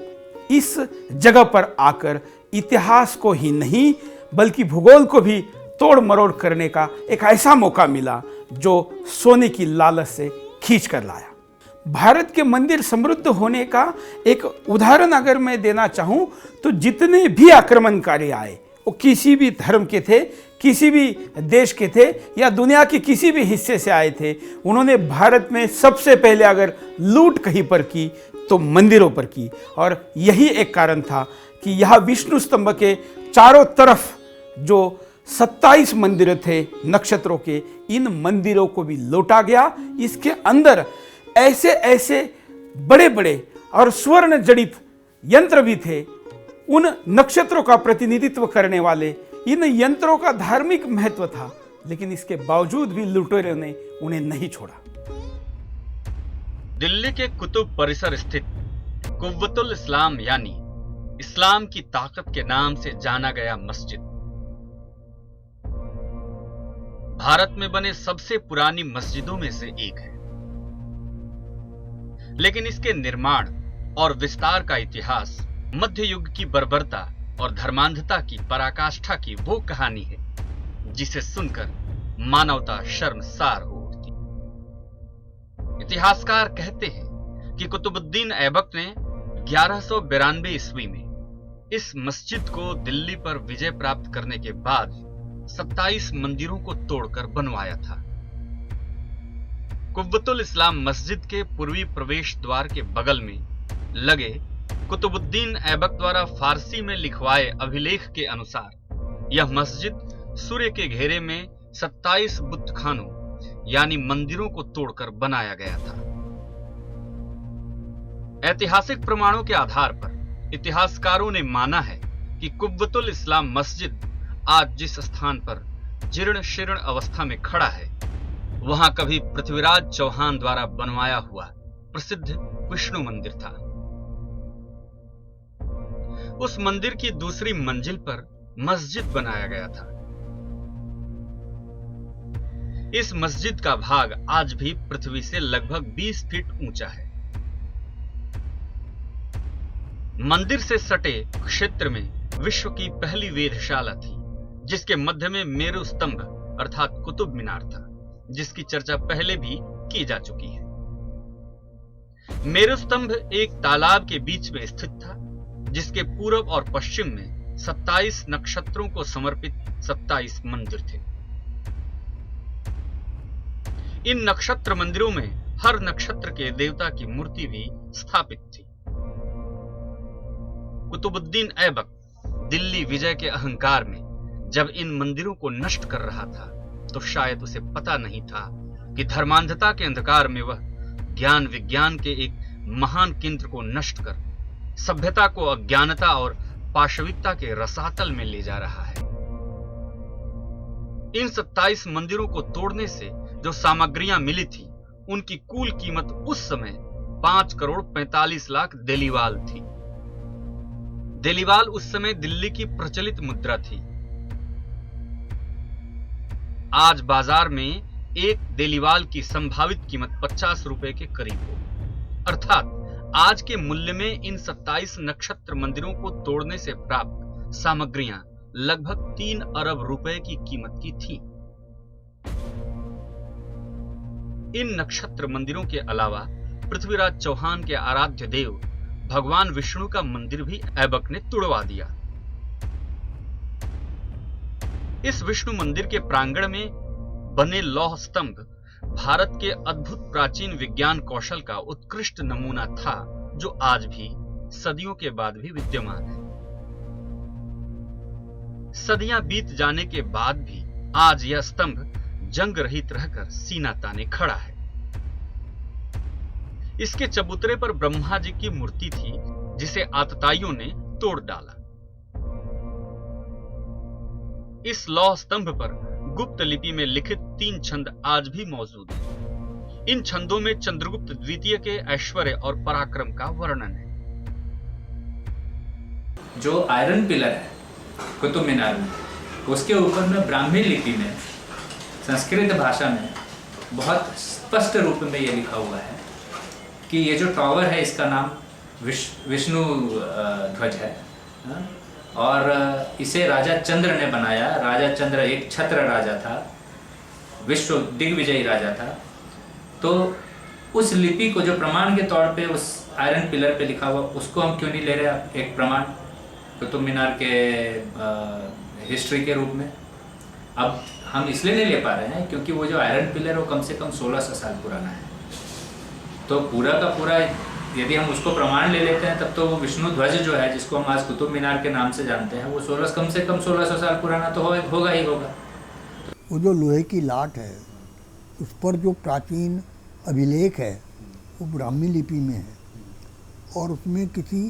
इस जगह पर आकर इतिहास को ही नहीं बल्कि भूगोल को भी तोड़ मरोड़ करने का एक ऐसा मौका मिला जो सोने की लालच से खींच कर लाया। भारत के मंदिर समृद्ध होने का एक उदाहरण अगर मैं देना चाहूं तो जितने भी आक्रमणकारी आए, वो किसी भी धर्म के थे, किसी भी देश के थे या दुनिया के किसी भी हिस्से से आए थे, उन्होंने भारत में सबसे पहले अगर लूट कहीं पर की तो मंदिरों पर की। और यही एक कारण था कि यह विष्णु स्तंभ के चारों तरफ जो 27 मंदिर थे नक्षत्रों के, इन मंदिरों को भी लूटा गया। इसके अंदर ऐसे ऐसे बड़े बड़े और स्वर्ण जड़ित यंत्र भी थे, उन नक्षत्रों का प्रतिनिधित्व करने वाले। इन यंत्रों का धार्मिक महत्व था, लेकिन इसके बावजूद भी लुटेरों ने उन्हें नहीं छोड़ा। दिल्ली के कुतुब परिसर स्थित कुव्वतुल इस्लाम यानी इस्लाम की ताकत के नाम से जाना गया मस्जिद भारत में बने सबसे पुरानी मस्जिदों में से एक है। लेकिन इसके निर्माण और विस्तार का इतिहास मध्य युग की बर्बरता और धर्मांधता की पराकाष्ठा की वो कहानी है जिसे सुनकर मानवता शर्मसार हो उठती। इतिहासकार कहते हैं कि कुतुबुद्दीन ऐबक ने 1192 ईस्वी में इस मस्जिद को दिल्ली पर विजय प्राप्त करने के बाद 27 मंदिरों को तोड़कर बनवाया था। कुव्वतुल इस्लाम मस्जिद के पूर्वी प्रवेश द्वार के बगल में लगे कुतुबुद्दीन ऐबक द्वारा फारसी में लिखवाए अभिलेख के अनुसार यह मस्जिद सूर्य के घेरे में 27 बुत खानों यानी मंदिरों को तोड़कर बनाया गया था। ऐतिहासिक प्रमाणों के आधार पर इतिहासकारों ने माना है कि कुव्वतुल इस्लाम मस्जिद आज जिस स्थान पर जीर्ण शीर्ण अवस्था में खड़ा है, वहां कभी पृथ्वीराज चौहान द्वारा बनवाया हुआ प्रसिद्ध विष्णु मंदिर था। उस मंदिर की दूसरी मंजिल पर मस्जिद बनाया गया था। इस मस्जिद का भाग आज भी पृथ्वी से लगभग 20 फीट ऊंचा है। मंदिर से सटे क्षेत्र में विश्व की पहली वेधशाला थी, जिसके मध्य में मेरु स्तंभ अर्थात कुतुब मीनार था, जिसकी चर्चा पहले भी की जा चुकी है। मेरु स्तंभ एक तालाब के बीच में स्थित था, जिसके पूर्व और पश्चिम में 27 नक्षत्रों को समर्पित 27 मंदिर थे। इन नक्षत्र मंदिरों में हर नक्षत्र के देवता की मूर्ति भी स्थापित थी। कुतुबुद्दीन ऐबक दिल्ली विजय के अहंकार में जब इन मंदिरों को नष्ट कर रहा था, तो शायद उसे पता नहीं था कि धर्मांधता के अंधकार में वह ज्ञान विज्ञान के एक महान केंद्र को नष्ट कर सभ्यता को अज्ञानता और पाशविकता के रसातल में ले जा रहा है। इन 27 मंदिरों को तोड़ने से जो सामग्रियां मिली थी, उनकी कुल कीमत उस समय 5 करोड़ 45 लाख देलीवाल थी। देलीवाल उस समय दिल्ली की प्रचलित मुद्रा थी। आज बाजार में एक देलीवाल की संभावित कीमत 50 रुपए के करीब हो, अर्थात आज के मूल्य में इन 27 नक्षत्र मंदिरों को तोड़ने से प्राप्त सामग्रियां लगभग 3 अरब रुपए की कीमत की थी। इन नक्षत्र मंदिरों के अलावा पृथ्वीराज चौहान के आराध्य देव भगवान विष्णु का मंदिर भी ऐबक ने तुड़वा दिया। इस विष्णु मंदिर के प्रांगण में बने लौह स्तंभ भारत के अद्भुत प्राचीन विज्ञान कौशल का उत्कृष्ट नमूना था, जो आज भी सदियों के बाद भी विद्यमान है। सदियां बीत जाने के बाद भी आज यह स्तंभ जंग रहित रहकर सीना ताने खड़ा है। इसके चबूतरे पर ब्रह्मा जी की मूर्ति थी, जिसे आतताइयों ने तोड़ डाला। इस लौह स्तंभ पर गुप्त लिपि में लिखित 3 छंद आज भी मौजूद हैं। इन छंदों में चंद्रगुप्त द्वितीय के ऐश्वर्य और पराक्रम का वर्णन है। जो आयरन पिलर है कुतुब मीनार में, उसके ऊपर में ब्राह्मी लिपि में संस्कृत भाषा में बहुत स्पष्ट रूप में ये लिखा हुआ है कि ये जो टावर है इसका नाम विष्णु ध्वज है, और इसे राजा चंद्र ने बनाया। राजा चंद्र एक छत्र राजा था, विश्व दिग्विजयी राजा था। तो उस लिपि को जो प्रमाण के तौर पे उस आयरन पिलर पे लिखा हुआ, उसको हम क्यों नहीं ले रहे एक प्रमाण कुतुब मीनार के हिस्ट्री के रूप में? अब हम इसलिए नहीं ले पा रहे हैं क्योंकि वो जो आयरन पिलर वो कम से कम 1600 साल पुराना है। तो पूरा का पूरा यदि हम उसको प्रमाण ले लेते हैं, तब तो वो विष्णु ध्वज जो है, जिसको हम आज कुतुब मीनार के नाम से जानते हैं, वो कम से कम 1600 साल पुराना तो होगा ही होगा। वो जो लोहे की लाट है, उस पर जो प्राचीन अभिलेख है वो ब्राह्मी लिपि में है, और उसमें किसी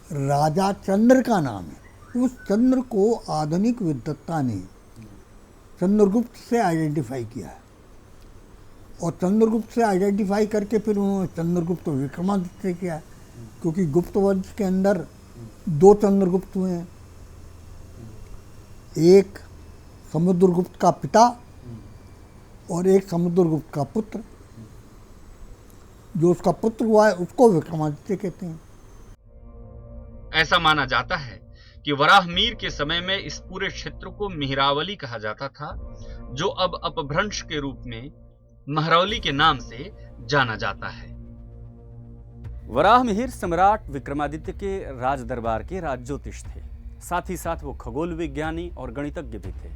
राजा चंद्र का नाम है। उस चंद्र को आधुनिक विद्वत्ता ने चंद्रगुप्त से आइडेंटिफाई किया है, और चंद्रगुप्त से आइडेंटिफाई करके फिर उन्होंने चंद्रगुप्त विक्रमादित्य किया है, क्योंकि गुप्त वंश के अंदर 2 चंद्रगुप्त हुए हैं, एक समुद्रगुप्त का पिता और एक समुद्रगुप्त का पुत्र। जो उसका पुत्र हुआ है उसको विक्रमादित्य कहते हैं। ऐसा माना जाता है कि वराहमीर के समय में इस पूरे क्षेत्र को मिहिरावली कहा जाता था, जो अब अपभ्रंश के रूप में महरौली के नाम से जाना जाता है। वराहमिहिर सम्राट विक्रमादित्य के राज दरबार के राज ज्योतिष थे। साथ ही साथ वो खगोल विज्ञानी और गणितज्ञ भी थे,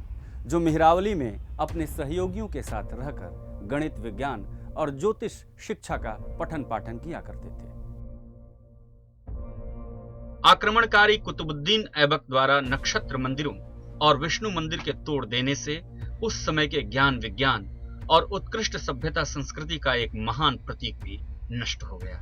जो मिहिरावली में अपने सहयोगियों के साथ रहकर गणित विज्ञान और ज्योतिष शिक्षा का पठन पाठन किया करते थे। आक्रमणकारी कुतुबुद्दीन ऐबक द्वारा नक्षत्र मंदिरों और विष्णु मंदिर के तोड़ देने से उस समय के ज्ञान विज्ञान और उत्कृष्ट सभ्यता संस्कृति का एक महान प्रतीक भी नष्ट हो गया।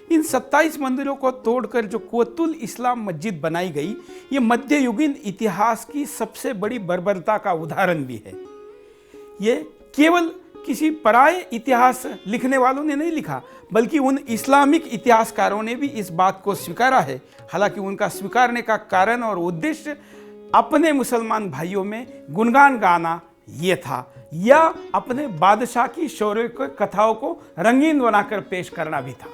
इन 27 मंदिरों को तोड़कर जो कुव्वतुल इस्लाम मस्जिद बनाई गई, ये मध्ययुगीन इतिहास की सबसे बड़ी बर्बरता का उदाहरण भी है। ये केवल किसी पराये इतिहास लिखने वालों ने नहीं लिखा, बल्कि उन इस्लामिक इतिहासकारों ने भी इस बात को स्वीकारा है। हालांकि उनका स्वीकारने का कारण और उद्देश्य अपने मुसलमान भाइयों में गुणगान गाना ये था, या अपने बादशाह की शौर्य कथाओं को रंगीन बनाकर पेश करना भी था।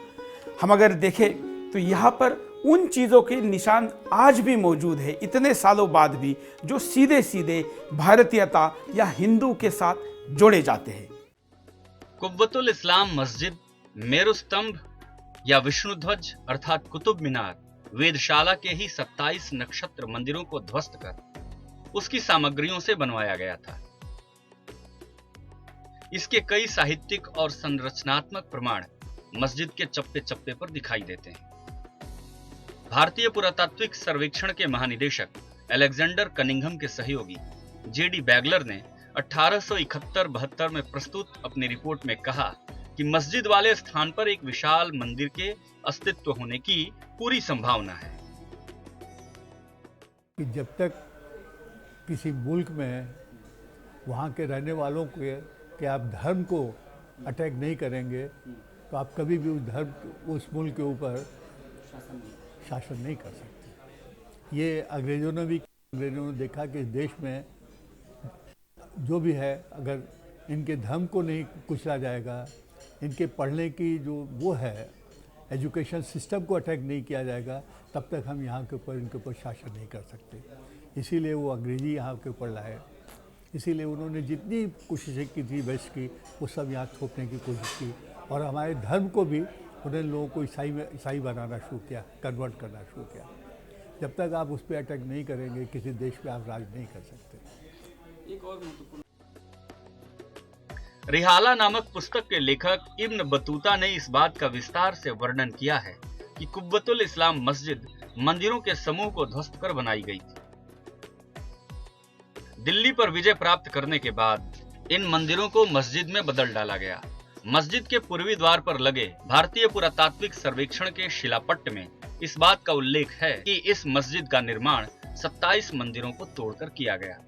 हम अगर देखें तो यहाँ पर उन चीज़ों के निशान आज भी मौजूद है, इतने सालों बाद भी, जो सीधे सीधे भारतीयता या हिंदू के साथ जोड़े जाते हैं। कुव्वतुल इस्लाम मस्जिद, मेरुस्तंभ या विष्णु ध्वज अर्थात कुतुब मीनार वेदशाला के ही 27 नक्षत्र मंदिरों को ध्वस्त कर उसकी सामग्रियों से बनवाया गया था। इसके कई साहित्यिक और संरचनात्मक प्रमाण मस्जिद के चप्पे चप्पे पर दिखाई देते हैं। भारतीय पुरातात्विक सर्वेक्षण के महानिदेशक अलेक्जेंडर कनिंघम के सहयोगी जेडी बैगलर ने 1871-72 में प्रस्तुत अपनी रिपोर्ट में कहा कि कि मस्जिद वाले स्थान पर एक विशाल मंदिर के अस्तित्व होने की पूरी संभावना है। कि जब तक किसी मुल्क में वहाँ के रहने वालों के आप धर्म को अटैक नहीं करेंगे तो आप कभी भी उस मुल्क के ऊपर शासन नहीं कर सकते। ये अंग्रेज़ों ने देखा कि इस देश में जो भी है, अगर इनके धर्म को नहीं कुचला जाएगा, इनके पढ़ने की जो वो है एजुकेशन सिस्टम को अटैक नहीं किया जाएगा, तब तक हम यहाँ के ऊपर इनके ऊपर शासन नहीं कर सकते। इसीलिए वो अंग्रेज़ी यहाँ के ऊपर लाए, इसीलिए उन्होंने जितनी कोशिशें की थी वेस्ट की, वो सब यहाँ थोपने की कोशिश की, और हमारे धर्म को भी उन्होंने लोगों को ईसाई बनाना शुरू किया, कन्वर्ट करना शुरू किया। जब तक आप उस पर अटैक नहीं करेंगे, किसी देश पे आप राज नहीं कर सकते। एक और महत्वपूर्ण रिहाला नामक पुस्तक के लेखक इब्न बतूता ने इस बात का विस्तार से वर्णन किया है कि कुब्बतुल इस्लाम मस्जिद मंदिरों के समूह को ध्वस्त कर बनाई गई थी। दिल्ली पर विजय प्राप्त करने के बाद इन मंदिरों को मस्जिद में बदल डाला गया। मस्जिद के पूर्वी द्वार पर लगे भारतीय पुरातात्विक सर्वेक्षण के शिलापट्ट में इस बात का उल्लेख है कि इस मस्जिद का निर्माण 27 मंदिरों को तोड़कर किया गया।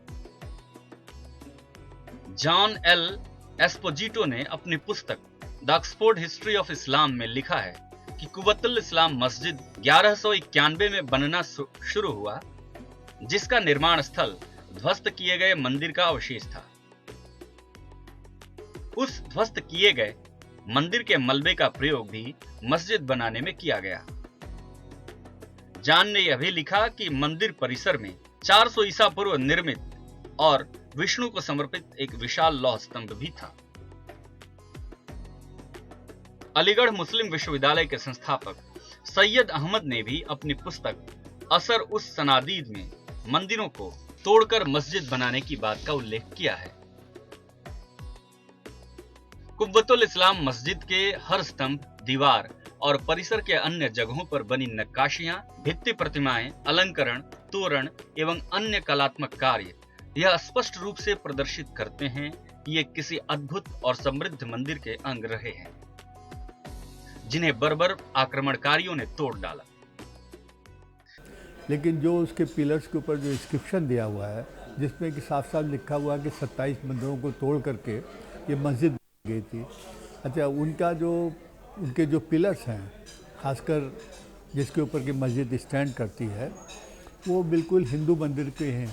जॉन एल एस्पोजिटो ने अपनी पुस्तक the Oxford history of Islam में लिखा है कि कुब्बतुल इस्लाम मस्जिद 1191 में बनना शुरू हुआ, जिसका निर्माण स्थल ध्वस्त किए गए मंदिर का अवशेष था। उस ध्वस्त किए गए मंदिर के मलबे का प्रयोग भी मस्जिद बनाने में किया गया। जॉन ने यह भी लिखा कि मंदिर परिसर में 400 ईसा पूर्व निर्मित और विष्णु को समर्पित एक विशाल लौह स्तंभ भी था। अलीगढ़ मुस्लिम विश्वविद्यालय के संस्थापक सैयद अहमद ने भी अपनी पुस्तक असर उस सनादीद में मंदिरों को तोड़कर मस्जिद बनाने की बात का उल्लेख किया है। कुब्बतुल इस्लाम मस्जिद के हर स्तंभ, दीवार और परिसर के अन्य जगहों पर बनी नक्काशियां, भित्ति प्रतिमाएं, अलंकरण, तोरण एवं अन्य कलात्मक कार्य यह स्पष्ट रूप से प्रदर्शित करते हैं कि ये किसी अद्भुत और समृद्ध मंदिर के अंग रहे हैं, जिन्हें बर्बर आक्रमणकारियों ने तोड़ डाला। लेकिन जो उसके पिलर्स के ऊपर जो इंस्क्रिप्शन दिया हुआ है, जिसमें कि साफ साफ लिखा हुआ है कि 27 मंदिरों को तोड़ करके ये मस्जिद गई थी। अच्छा, उनके जो पिलर्स हैं, खासकर जिसके ऊपर की मस्जिद स्टैंड करती है, वो बिल्कुल हिंदू मंदिर के हैं।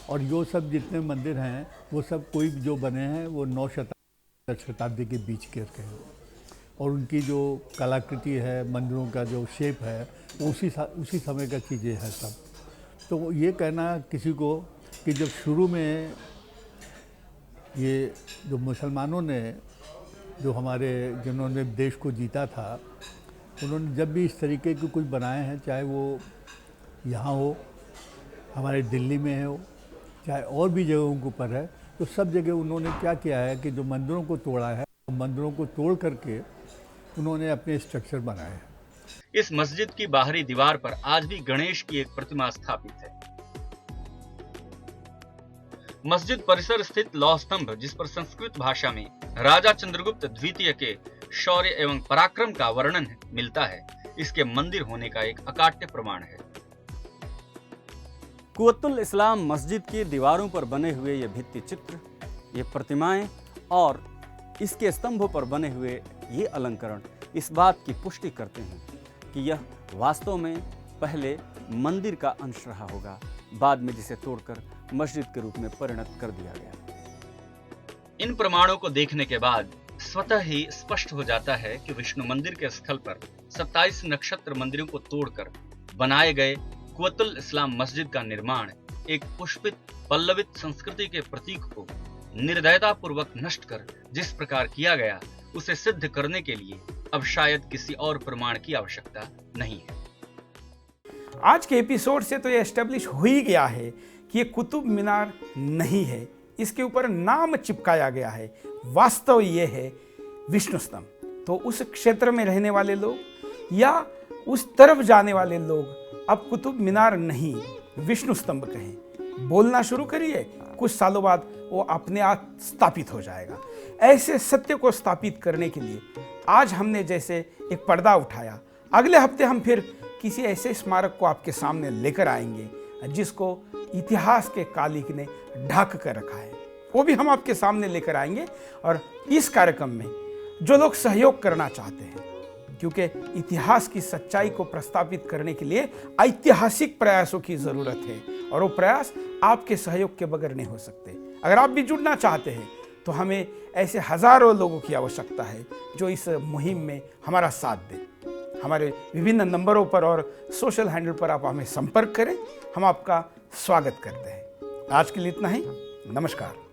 और जो सब जितने मंदिर हैं वो सब कोई जो बने हैं वो 9 शताब्दी के बीच के हैं, और उनकी जो कलाकृति है, मंदिरों का जो शेप है, उसी समय का चीज़ें हैं सब। तो ये कहना किसी को कि जब शुरू में ये जो मुसलमानों ने जिन्होंने देश को जीता था, उन्होंने जब भी इस तरीके के कुछ बनाए हैं, चाहे वो यहाँ हो, हमारे दिल्ली में हो, चाहे और भी जगहों के ऊपर है, तो सब जगह उन्होंने क्या किया है कि जो मंदिरों को तोड़ा है, मंदिरों को तोड़ करके उन्होंने अपने स्ट्रक्चर बनाए हैं। इस मस्जिद की बाहरी दीवार पर आज भी गणेश की एक प्रतिमा स्थापित है। मस्जिद परिसर स्थित लौह स्तंभ, जिस पर संस्कृत भाषा में राजा चंद्रगुप्त द्वितीय के शौर्य एवं पराक्रम का वर्णन मिलता है, इसके मंदिर होने का एक अकाट्य प्रमाण है। कुब्बतुल इस्लाम मस्जिद की दीवारों पर बने हुए ये भित्ति चित्र, ये प्रतिमाएं और इसके स्तंभों पर बने हुए ये अलंकरण इस बात की पुष्टि करते हैं कि यह वास्तव में पहले मंदिर का अंश रहा होगा, बाद में जिसे तोड़कर मस्जिद के रूप में परिणत कर दिया गया। इन प्रमाणों को देखने के बाद स्वतः ही स्पष्ट हो जाता है कि विष्णु मंदिर के स्थल पर 27 नक्षत्र मंदिरों को तोड़कर बनाए गए कुब्बतुल इस्लाम मस्जिद का निर्माण एक पुष्पित पल्लवित संस्कृति के प्रतीक को निर्दयता पूर्वक नष्ट कर जिस प्रकार किया गया, उसे सिद्ध करने के लिए अब शायद किसी और प्रमाण की आवश्यकता नहीं है। आज के एपिसोड से तो यह एस्टेब्लिश हो ही गया है कि ये कुतुब मीनार नहीं है, इसके ऊपर नाम चिपकाया गया है। वास्तव ये है विष्णु स्तंभ। तो उस क्षेत्र में रहने वाले लोग या उस तरफ जाने वाले लोग अब कुतुब मीनार नहीं, विष्णु स्तंभ कहें। बोलना शुरू करिए, कुछ सालों बाद वो अपने आप स्थापित हो जाएगा। ऐसे सत्य को स्थापित करने के लिए आज हमने जैसे एक पर्दा उठाया, अगले हफ्ते हम फिर किसी ऐसे स्मारक को आपके सामने लेकर आएंगे जिसको इतिहास के कालिक ने ढक कर रखा है, वो भी हम आपके सामने लेकर आएंगे। और इस कार्यक्रम में जो लोग सहयोग करना चाहते हैं, क्योंकि इतिहास की सच्चाई को प्रस्तावित करने के लिए ऐतिहासिक प्रयासों की जरूरत है और वो प्रयास आपके सहयोग के बगैर नहीं हो सकते। अगर आप भी जुड़ना चाहते हैं तो हमें ऐसे हजारों लोगों की आवश्यकता है जो इस मुहिम में हमारा साथ दें। हमारे विभिन्न नंबरों पर और सोशल हैंडल पर आप हमें संपर्क करें, हम आपका स्वागत करते हैं। आज के लिए इतना ही, नमस्कार।